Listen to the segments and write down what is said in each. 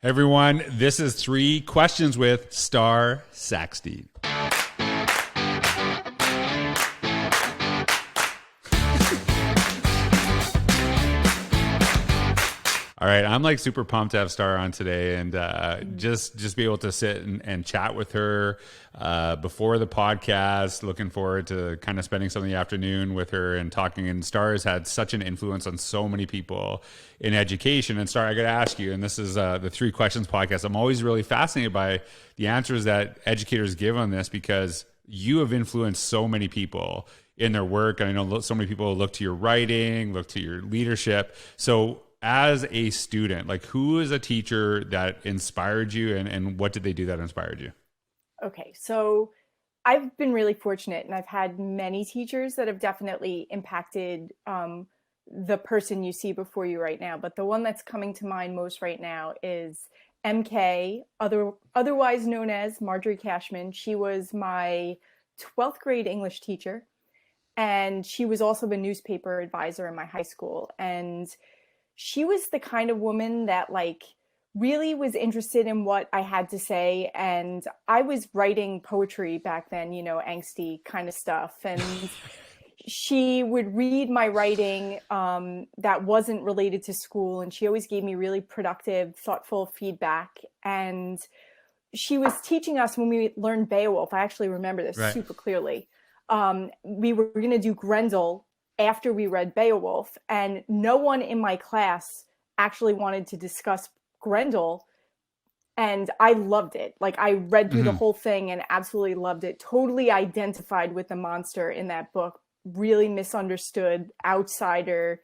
Everyone, this is 3 Questions with Starr Sackstein. All right, I'm like super pumped to have Starr on today and just be able to sit and chat with her before the podcast. Looking forward to kind of spending some of the afternoon with her and talking. And Starr has had such an influence on so many people in education. And Starr, I got to ask you, and this is the 3 Questions podcast. I'm always really fascinated by the answers that educators give on this because you have influenced so many people in their work. And I know so many people look to your writing, look to your leadership. So as a student, like who is a teacher that inspired you and what did they do that inspired you? Okay, so I've been really fortunate and I've had many teachers that have definitely impacted the person you see before you right now. But the one that's coming to mind most right now is MK, otherwise known as Marjorie Cashman. She was my 12th grade English teacher, and she was also the newspaper advisor in my high school. And she was the kind of woman that like really was interested in what I had to say. And I was writing poetry back then, you know, angsty kind of stuff. And she would read my writing that wasn't related to school. And she always gave me really productive, thoughtful feedback. And she was teaching us when we learned Beowulf. I actually remember this super clearly. We were going to do Grendel after we read Beowulf, and no one in my class actually wanted to discuss Grendel, and I loved it. Like I read through the whole thing and absolutely loved it. Totally identified with the monster in that book. Really misunderstood, outsider,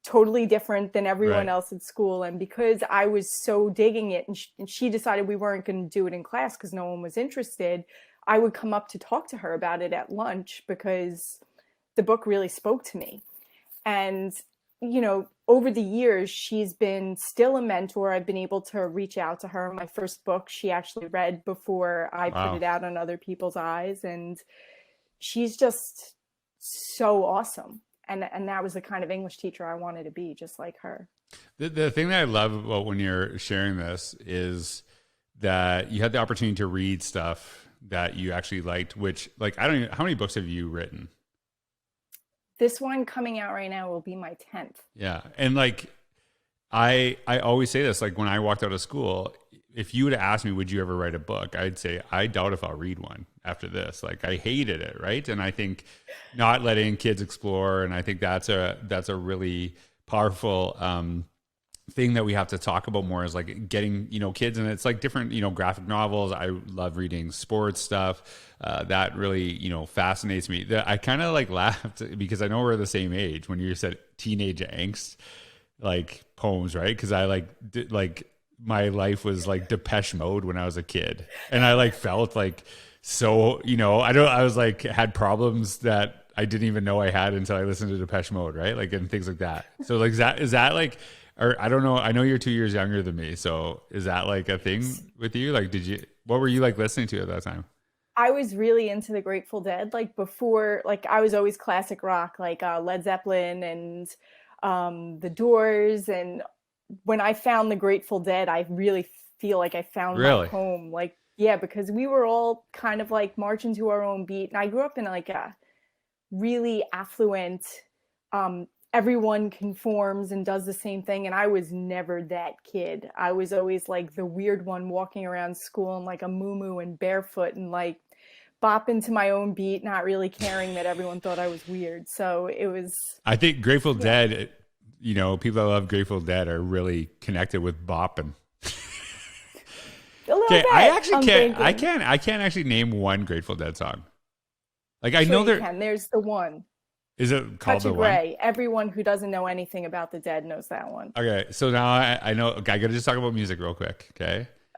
totally different than everyone else at school. And because I was so digging it, and she decided we weren't going to do it in class because no one was interested, I would come up to talk to her about it at lunch because the book really spoke to me. And, you know, over the years, she's been still a mentor. I've been able to reach out to her. My first book, she actually read before I put it out on other people's eyes. And she's just so awesome. And that was the kind of English teacher I wanted to be, just like her. The thing that I love about when you're sharing this is that you had the opportunity to read stuff that you actually liked, which like, I don't know, how many books have you written? This one coming out right now will be my 10th. Yeah. And like, I always say this, like when I walked out of school, if you would have asked me, would you ever write a book? I'd say, I doubt if I'll read one after this. Like I hated it. Right. And I think not letting kids explore. And I think that's a really powerful, thing that we have to talk about more is like getting, you know, kids, and it's like different, you know, graphic novels. I love reading sports stuff. That really, you know, fascinates me. I kind of like laughed because I know we're the same age when you said teenage angst, like poems, right? Because I like my life was like Depeche Mode when I was a kid, and I like felt like so, you know, I was like had problems that I didn't even know I had until I listened to Depeche Mode, right? Like and things like that. So like is that like, or I don't know. I know you're 2 years younger than me. So is that like a thing with you? Like, what were you like listening to at that time? I was really into the Grateful Dead. Like before, like I was always classic rock, like Led Zeppelin and the Doors. And when I found the Grateful Dead, I really feel like I found my home. Like, yeah, because we were all kind of like marching to our own beat. And I grew up in like a really affluent, everyone conforms and does the same thing. And I was never that kid. I was always like the weird one walking around school in like a muumuu and barefoot and like bopping to my own beat, not really caring that everyone thought I was weird. So it was... I think Grateful Dead, you know, people that love Grateful Dead are really connected with bopping. Okay, I can't actually name one Grateful Dead song. Like I know there's the one. Is it called Touch of Grey? Everyone who doesn't know anything about the Dead knows that one. Okay, so now I know. Okay, I gotta just talk about music real quick.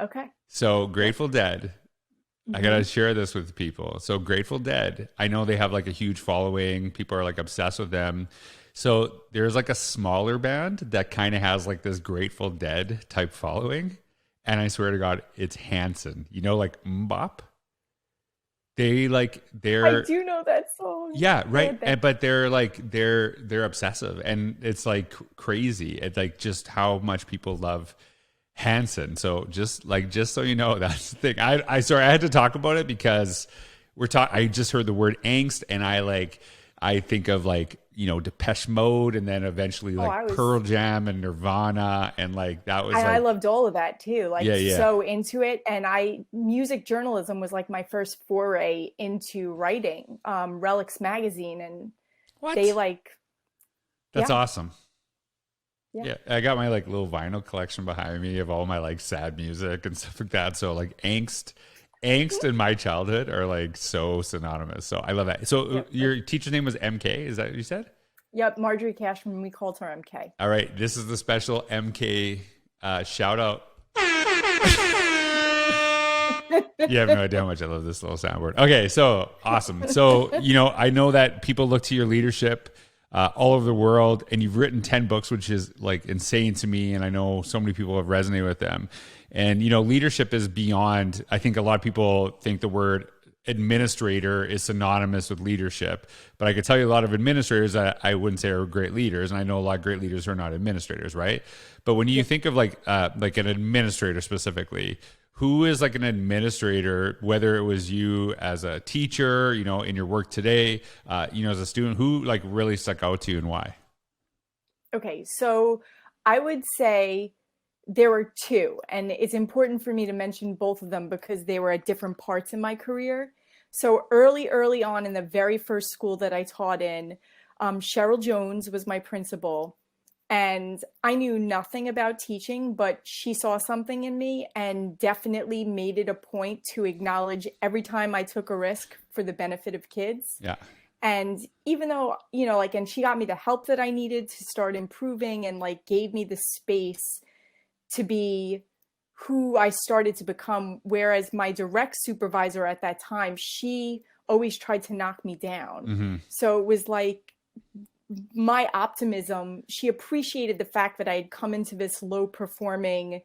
Okay. So Grateful Dead. I gotta share this with people. So Grateful Dead, I know they have like a huge following. People are like obsessed with them. So there's like a smaller band that kind of has like this Grateful Dead type following, and I swear to God, it's Hanson. You know, like Mbop. They're I do know that song. Yeah, right. But they're like they're obsessive, and it's like crazy. It's like just how much people love Hanson. So just so you know, that's the thing. I sorry, I had to talk about it because I just heard the word angst, and I think of like, you know, Depeche Mode, and then eventually Oh, like Pearl Jam and Nirvana, and like that was I like, loved all of that too, like yeah. so into it. And music journalism was like my first foray into writing. Relics magazine, and they What? like, That's yeah, awesome. yeah. Yeah, I got my like little vinyl collection behind me of all my like sad music and stuff like that. So like angst and my childhood are like so synonymous. So I love that. So Yep. your teacher's name was MK, is that what you said? Yep. Marjorie Cashman, we called her MK. All right, this is the special MK shout out. You have no idea how much I love this little soundboard. Okay, so awesome. So, you know, I know that people look to your leadership all over the world, and you've written 10 books, which is like insane to me. And I know so many people have resonated with them. And, you know, leadership is beyond, I think a lot of people think the word administrator is synonymous with leadership, but I could tell you a lot of administrators that I wouldn't say are great leaders. And I know a lot of great leaders who are not administrators, right? But when you think of like an administrator specifically, who is like an administrator, whether it was you as a teacher, you know, in your work today, you know, as a student, who like really stuck out to you and why? Okay, so I would say there were two, and it's important for me to mention both of them because they were at different parts in my career. So early on in the very first school that I taught in, Cheryl Jones was my principal. And I knew nothing about teaching, but she saw something in me and definitely made it a point to acknowledge every time I took a risk for the benefit of kids. Yeah. And even though, you know, like, and she got me the help that I needed to start improving, and like gave me the space to be who I started to become. Whereas my direct supervisor at that time, she always tried to knock me down. Mm-hmm. So it was like, my optimism, she appreciated the fact that I had come into this low performing,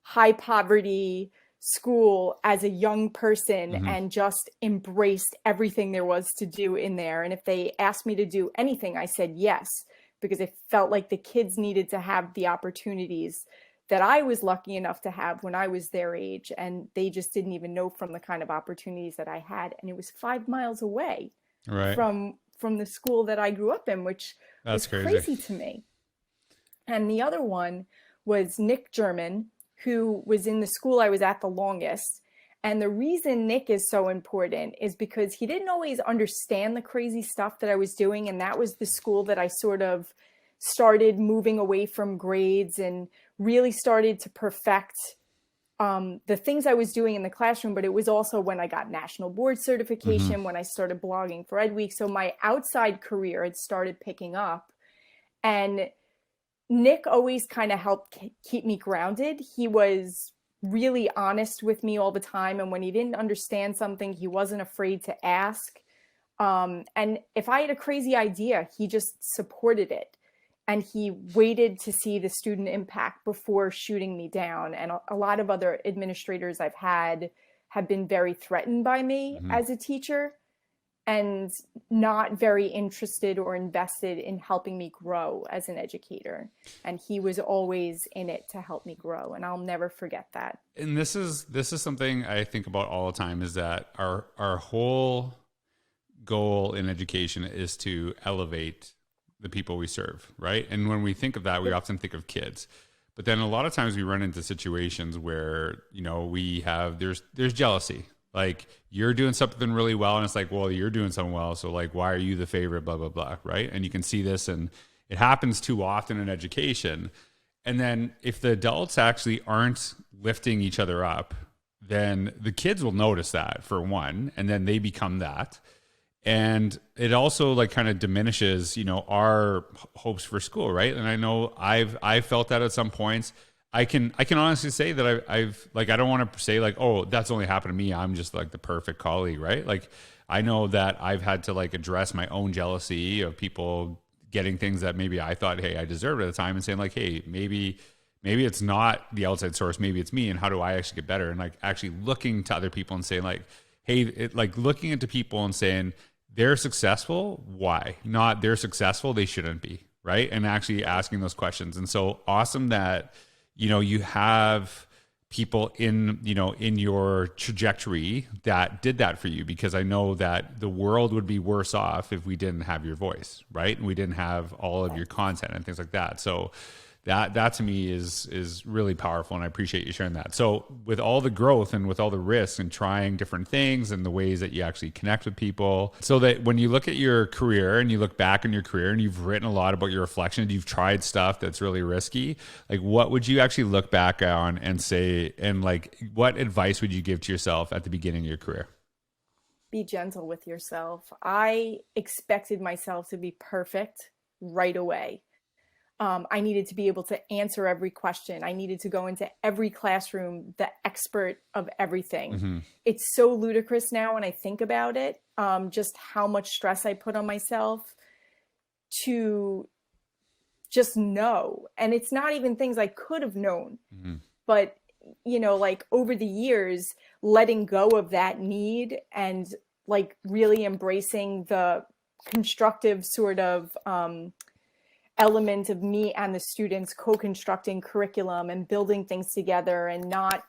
high poverty school as a young person Mm-hmm. and just embraced everything there was to do in there. And if they asked me to do anything, I said yes, because it felt like the kids needed to have the opportunities that I was lucky enough to have when I was their age. And they just didn't even know from the kind of opportunities that I had. And it was 5 miles away Right. from the school that I grew up in, which That's was crazy. crazy to me. And the other one was Nick German, who was in the school I was at the longest. And the reason Nick is so important is because he didn't always understand the crazy stuff that I was doing. And that was the school that I sort of started moving away from grades and really started to perfect the things I was doing in the classroom. But it was also when I got national board certification, Mm-hmm. when I started blogging for Ed Week. So my outside career had started picking up. And Nick always kind of helped keep me grounded. He was really honest with me all the time. And when he didn't understand something, he wasn't afraid to ask. And if I had a crazy idea, he just supported it. And he waited to see the student impact before shooting me down. And a lot of other administrators I've had have been very threatened by me Mm-hmm. as a teacher and not very interested or invested in helping me grow as an educator. And he was always in it to help me grow. And I'll never forget that. And this is something I think about all the time, is that our whole goal in education is to elevate the people we serve, right? And when we think of that, we often think of kids. But then a lot of times we run into situations where, you know, there's jealousy. Like, you're doing something really well, and it's like, well, you're doing something well, so like, why are you the favorite, blah, blah, blah, right? And you can see this, and it happens too often in education. And then if the adults actually aren't lifting each other up, then the kids will notice that, for one, and then they become that. And it also like kind of diminishes, you know, our hopes for school, right? And I know I've felt that at some points. I can honestly say that I've like, I don't want to say like, oh, that's only happened to me, I'm just like the perfect colleague, right? Like, I know that I've had to like address my own jealousy of people getting things that maybe I thought, hey, I deserved at the time, and saying like, hey, maybe it's not the outside source, maybe it's me, and how do I actually get better? And like actually looking to other people and saying like, hey, like looking into people and saying, they're successful, why? Not they're successful, they shouldn't be, right? And actually asking those questions. And so awesome that you have people in your trajectory that did that for you, because I know that the world would be worse off if we didn't have your voice, right? And we didn't have all of your content and things like that. So that to me is really powerful, and I appreciate you sharing that. So with all the growth and with all the risks and trying different things and the ways that you actually connect with people, so that when you look at your career and you look back on your career and you've written a lot about your reflections, you've tried stuff that's really risky, like what would you actually look back on and say, and like what advice would you give to yourself at the beginning of your career? Be gentle with yourself. I expected myself to be perfect right away. I needed to be able to answer every question. I needed to go into every classroom, the expert of everything. Mm-hmm. It's so ludicrous now when I think about it, just how much stress I put on myself to just know. And it's not even things I could have known, Mm-hmm. but like over the years, letting go of that need and like really embracing the constructive sort of, element of me and the students co-constructing curriculum and building things together, and not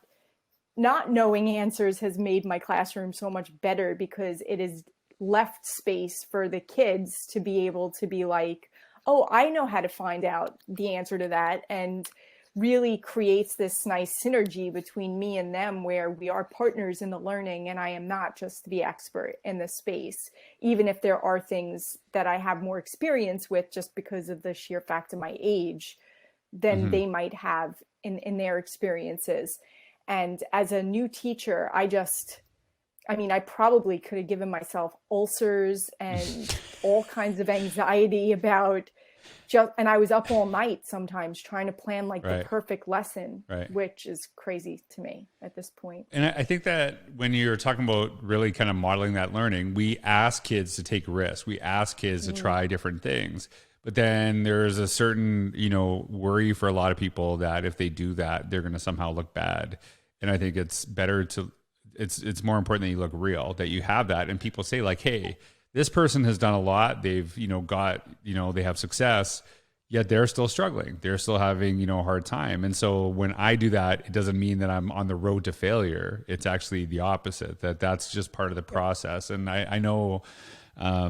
knowing answers has made my classroom so much better, because it has left space for the kids to be able to be like, oh, I know how to find out the answer to that, and really creates this nice synergy between me and them where we are partners in the learning, and I am not just the expert in the space, even if there are things that I have more experience with just because of the sheer fact of my age than Mm-hmm. they might have in their experiences. And as a new teacher, I probably could have given myself ulcers and all kinds of anxiety about and I was up all night sometimes trying to plan like Right. the perfect lesson, Right. which is crazy to me at this point. And I think that when you're talking about really kind of modeling that learning, we ask kids to take risks. We ask kids to try different things. But then there's a certain, worry for a lot of people that if they do that, they're going to somehow look bad. And I think it's better it's more important that you look real, that you have that. And people say like, hey, this person has done a lot. They've, they have success, yet they're still struggling. They're still having, a hard time. And so when I do that, it doesn't mean that I'm on the road to failure. It's actually the opposite, that's just part of the process. And I know, a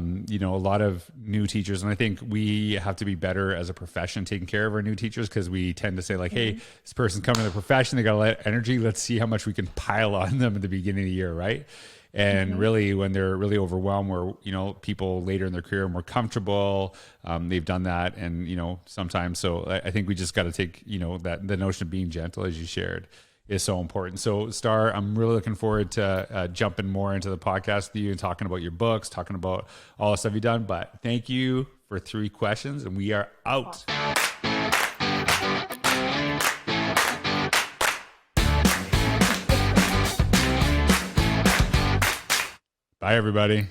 lot of new teachers, and I think we have to be better as a profession taking care of our new teachers, because we tend to say like, hey, this person's coming to the profession, they got a lot of energy. Let's see how much we can pile on them at the beginning of the year, right? And really, when they're really overwhelmed, where, people later in their career are more comfortable, they've done that. And, sometimes, so I think we just got to take, that the notion of being gentle, as you shared, is so important. So Starr, I'm really looking forward to jumping more into the podcast with you and talking about your books, talking about all the stuff you've done. But thank you for 3 questions, and we are out. Bye, everybody.